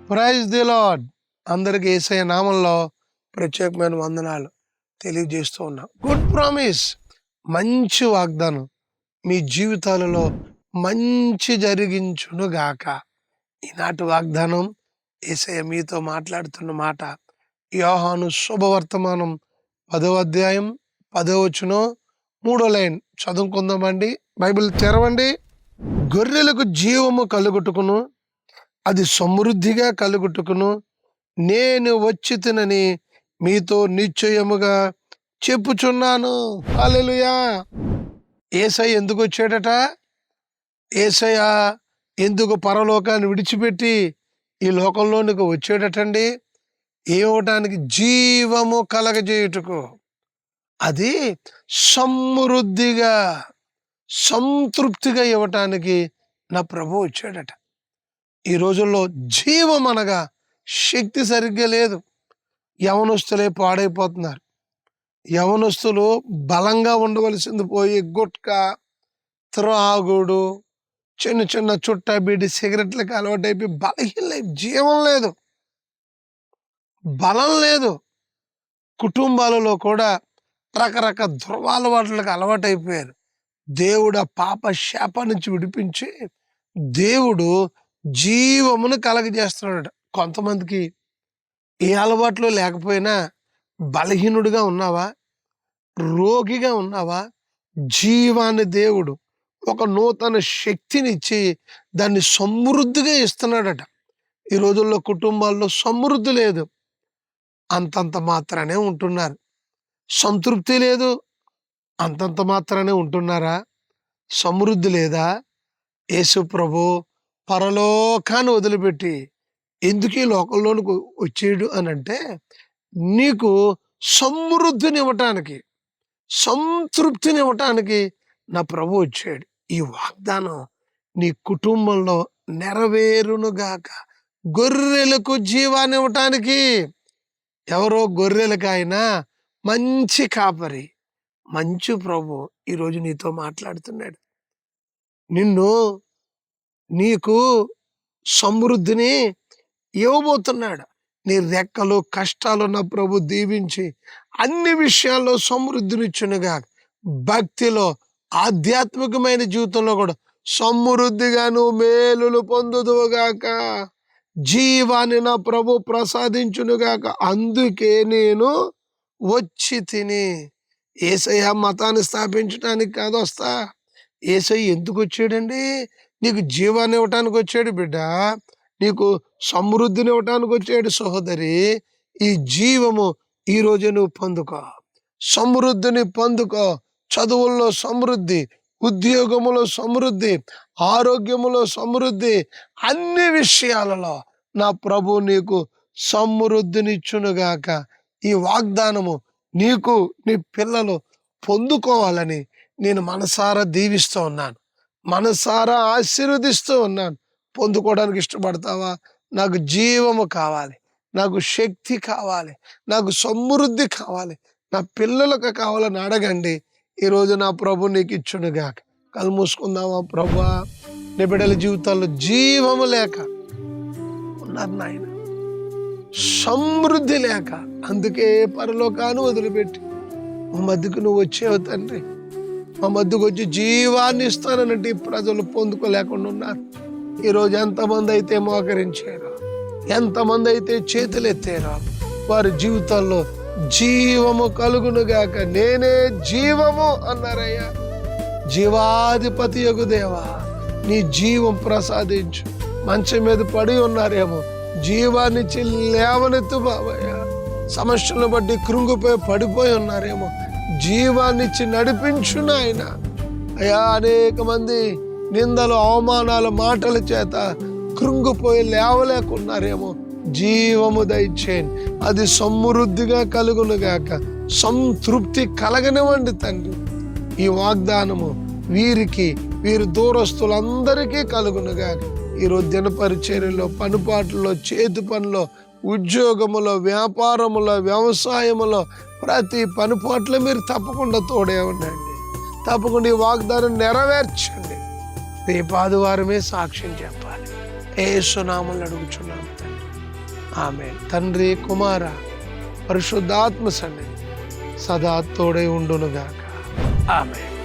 Praise the lord. అందరికి యేసయ్య నామంలో ప్రత్యేకమైన వందనాలు తెలియజేస్తూ ఉన్నా. గుడ్ ప్రామిస్, మంచి వాగ్దానం మీ జీవితాలలో మంచి జరిగించును గాక. ఈనాటి వాగ్దానం యేసయ్య మీతో మాట్లాడుతున్న మాట యోహాను శుభవర్తమానం 10వ అధ్యాయం 10వ వచనం 3వ లైన్ చదువుకుందామండి. బైబిల్ తెరవండి. గొర్రెలకు జీవము కలుగుటకును అది సమృద్ధిగా కలుగుటకును నేను వచ్చి తినని మీతో నిశ్చయముగా చెప్పుచున్నాను. హల్లెలూయా. యేసయ్య ఎందుకు వచ్చాడట? యేసయ్య ఎందుకు పరలోకాన్ని విడిచిపెట్టి ఈ లోకంలోనికి వచ్చాడటండి? ఏమవటానికి? జీవము కలగజేయుటకు. అది సమృద్ధిగా సంతృప్తిగా ఇవ్వటానికి నా ప్రభు వచ్చాడట. ఈ రోజుల్లో జీవం అనగా శక్తి సరిగ్గా లేదు. యవనస్తులే పాడైపోతున్నారు. యవనస్తులు బలంగా ఉండవలసింది పోయి గుట్కా, త్రాగుడు, చిన్న చిన్న చుట్టా బీడి సిగరెట్లకు అలవాటైపోయి బలహీనలై, జీవం లేదు, బలం లేదు. కుటుంబాలలో కూడా రకరకాల దుర్వాలవాట్లకు అలవాటైపోయారు. దేవుడు ఆ పాప శాప నుంచి విడిపించి దేవుడు జీవమును కలగజేస్తున్నాడు. కొంతమందికి ఏ అలవాట్లు లేకపోయినా బలహీనుడిగా ఉన్నావా, రోగిగా ఉన్నావా, జీవాన్ని దేవుడు ఒక నూతన శక్తినిచ్చి దాన్ని సమృద్ధిగా ఇస్తున్నాడట. ఈ రోజుల్లో కుటుంబాల్లో సమృద్ధి లేదు, అంతంత మాత్రానే ఉంటున్నారు. సంతృప్తి లేదు, అంతంత మాత్రానే ఉంటున్నారా? సమృద్ధి లేదా? యేసు ప్రభు పరలోకాన్ని వదిలిపెట్టి ఎందుకు ఈ లోకంలోనికి వచ్చాడు అని అంటే, నీకు సమృద్ధిని ఇవ్వటానికి, సంతృప్తిని ఇవ్వటానికి నా ప్రభు వచ్చాడు. ఈ వాగ్దానం నీ కుటుంబంలో నెరవేరునుగాక. గొర్రెలకు జీవాన్ని ఇవ్వటానికి. ఎవరో గొర్రెలకు ఆయన మంచి కాపరి, మంచి ప్రభు ఈరోజు నీతో మాట్లాడుతున్నాడు. నీకు సమృద్ధిని ఇవ్వబోతున్నాడు. నీ రెక్కలు కష్టాలు నా ప్రభు దీవించి అన్ని విషయాల్లో సమృద్ధినిచ్చునుగా. భక్తిలో, ఆధ్యాత్మికమైన జీవితంలో కూడా సమృద్ధిగా నువ్వు మేలులు పొందుదువుగాక. జీవాన్ని నా ప్రభు ప్రసాదించునుగాక. అందుకే నేను వచ్చి తిని. యేసయ్య మతాన్ని స్థాపించడానికి కాదు వస్తా. యేసయ్య ఎందుకు వచ్చాడండి? నీకు జీవాన్ని ఇవ్వటానికి వచ్చాడు బిడ్డ, నీకు సమృద్ధిని ఇవ్వటానికి వచ్చాడు సహోదరి. ఈ జీవము ఈ రోజు నువ్వు పొందుకో, సమృద్ధిని పొందుకో. చదువుల్లో సమృద్ధి, ఉద్యోగములో సమృద్ధి, ఆరోగ్యములో సమృద్ధి, అన్ని విషయాలలో నా ప్రభు నీకు సమృద్ధినిచ్చునుగాక. ఈ వాగ్దానము నీకు నీ పిల్లలు పొందుకోవాలని నేను మనసారా దీవిస్తూ ఉన్నాను, మనసారా ఆశీర్వదిస్తూ ఉన్నాను. పొందుకోవడానికి ఇష్టపడతావా? నాకు జీవము కావాలి, నాకు శక్తి కావాలి, నాకు సమృద్ధి కావాలి, నా పిల్లలకు కావాలని అడగండి. ఈరోజు నా ప్రభు నీకు ఇచ్చునుగాక. కళ్ళు మూసుకుందామా? ప్రభువా, నీ బిడ్డల జీవితాల్లో జీవము లేక ఉన్నారు నాయన, సమృద్ధి లేక, అందుకే పరలోకాన్ని వదిలిపెట్టి మా మధ్యకు నువ్వు వచ్చేవు తండ్రి. మా మధ్యకు వచ్చి జీవాన్ని ఇస్తానంటే ప్రజలు పొందుకోలేకుండా ఉన్నారు. ఈరోజు ఎంతమంది అయితే మోకరించారో, ఎంతమంది అయితే చేతులు ఎత్తారో, వారి జీవితాల్లో జీవము కలుగునుగాక. నేనే జీవము అన్నారయ్యా. జీవాధిపతి యగు దేవా, నీ జీవం ప్రసాదించు. మంచం మీద పడి ఉన్నారేమో, జీవాన్నిచ్చి లేవనెత్తు బాబయ్య. సమస్యలను బట్టి కృంగిపోయి పడిపోయి ఉన్నారేమో, జీవాన్నిచ్చి నడిపించు నాయన. అయ్యా, అనేక మంది నిందలు, అవమానాలు, మాటల చేత కృంగిపోయి లేవలేకున్నారేమో, జీవము దయచేయండి. అది సమృద్ధిగా కలుగునుగాక. సంతృప్తి కలగనివ్వండి తండ్రి. ఈ వాగ్దానము వీరి దూరస్తులందరికీ కలుగునుగాక. ఈరోజు దినపరిచర్యలో, పనిపాట్లలో, చేతి పనిలో, ఉద్యోగములో, వ్యాపారములో, వ్యవసాయములో, ప్రతి పనిపాట్లో మీరు తప్పకుండా తోడే ఉండండి. తప్పకుండా ఈ వాగ్దానం నెరవేర్చండి. రేపు ఆదివారమే సాక్ష్యం చెప్పాలి. యేసు నామములో అడుగుచున్నాము తండ్రి. ఆమె. తండ్రి, కుమార, పరిశుద్ధాత్మ సన్నిధి సదా తోడై ఉండునుగాక. ఆమె.